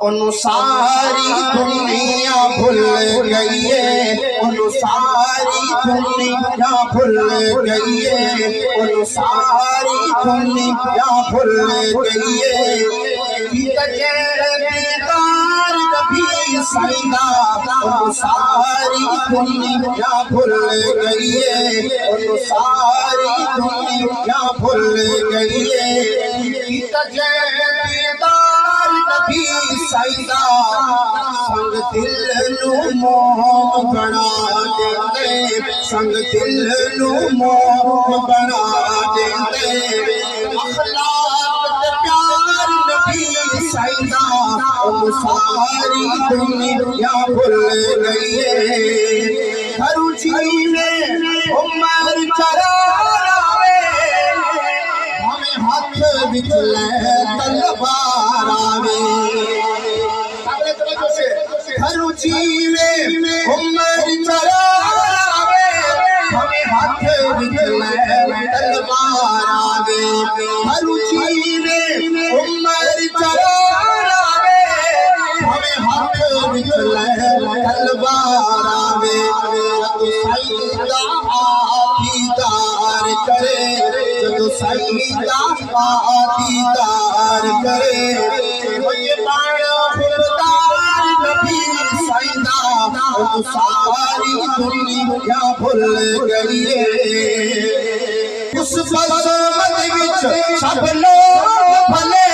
उन सारी दुनिया भूल गई है, उन सारी दुनिया भूल गई है, उन सारी दुनिया भूल गई है। दीदार नबी सैदा उन सारी दुनिया भूल गई है, उन सारी दुनिया भूल गई है। नबी सैदा संग दिल नू मोम बना देंदे, संग दिल नू मोम बना देंदे। अखलाक ते प्यार नबी सैदा उन सारी दुनिया भूल गई है। हर जीवे उमर चरावे हमें हाथ विच ले तलवार आवे। हर जीवे उमर चरावे हमें हाथ विच ले तलवार आवे। हर जीवे उमर चरावे हमें हाथ विच ले तलवार आवे। सैदा दीदार करे जब सैदा दीदार करे, खुदार नबी सैदा उन सारी दुनिया भूल गई है। उस बज़म विच सब लोग भले,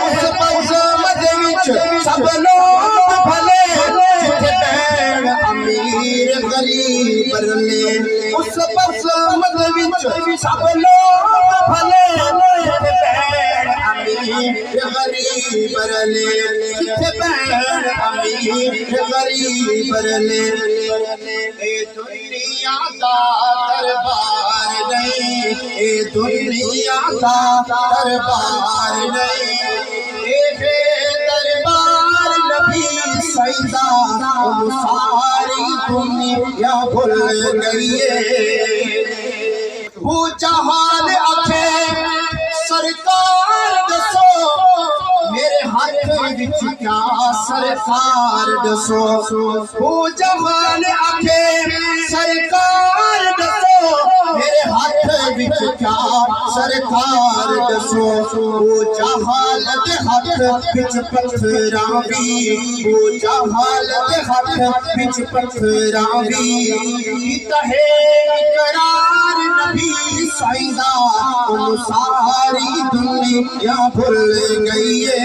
उस बज़म विच सब लोग भले, जिथे बैण अमीर गरीब रले। उस बज़म विच सब लोग भले, जिथे बैण अमीर गरीब रले, जिथे बैण अमीर गरीब रले। ए दुनिया दा दरबार नहीं, ए दुनिया दा दरबार नहीं, ए दरबार नबी सैदा उन सारी दुनिया भूल गई है। वो जहान आखे सरकार दसो मेरे हाथ विच क्या सरकार दसो। वो जहान आखे सरकार दसो मेरे हाथ विच क्या सरकार दसो। वो जहाल दे हाथ विच पत्थरावी, वो जहाल दे हाथ विच पत्थरावी। कहे इकरार नबी सैदा उन सारी दुनिया भूल गई है।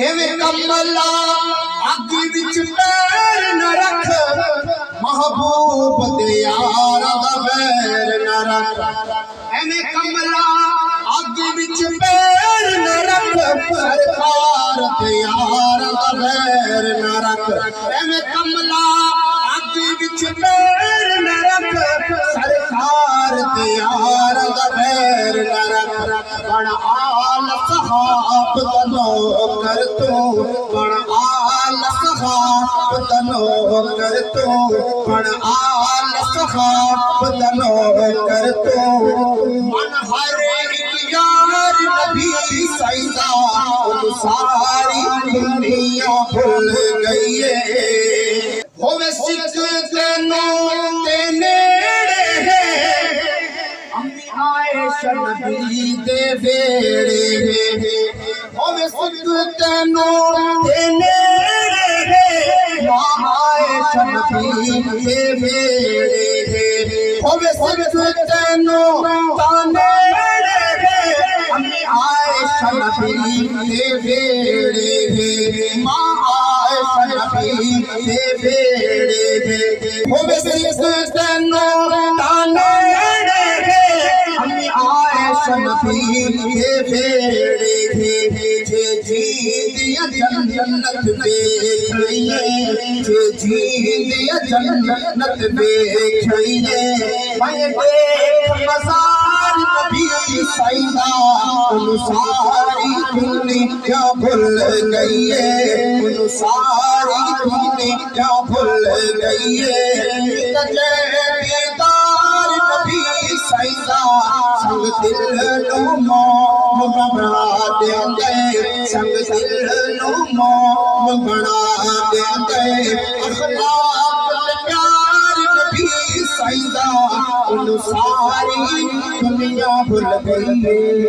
एवें कमला अग विच पैर न रख, महबूब दे यार दा बैर न रख। एवें कमला अग विच पैर न रख, सरकार दे यार दा बैर न रख। एवें कमला अग विच पैर न रख, सरकार दे यार दा बैर न रख। बड़ आल सहाब दा नौकर तू, बड़ आल सहाब दा नौकर तू, बड़ आल सहाब दा नौकर तू। मन हर यार नबी सैदा उन सारी दुनिया भूल गई है। होवे सिख तेनों ते नेड़े है, अम्मी आयशा नबी दे वेड़े। होवे सिख तेनों ते नेड़े है, मां आयशा नबी दे वेड़े। होवे सिख तेनों ताने आयशा नबी दे वेड़े, मां आयशा नबी दे वेड़े। होवे सिख तेनों ताने अम्मी आयशा नबी दे वेड़े। जे जींदिया जन्नत देखिए, जे जींदिया जन्नत देखिए। मैं देख मज़ार नबी सैदा उन सारी दुनिया भूल गई है, उन सारी दुनिया भूल गई है। दीदार नबी सैदा संग दिल नू मोम बना देंगे संग दिल नो मोम बना देंगे अखलाक प्यार नबी सईदा उन सारी दुनिया भूल गई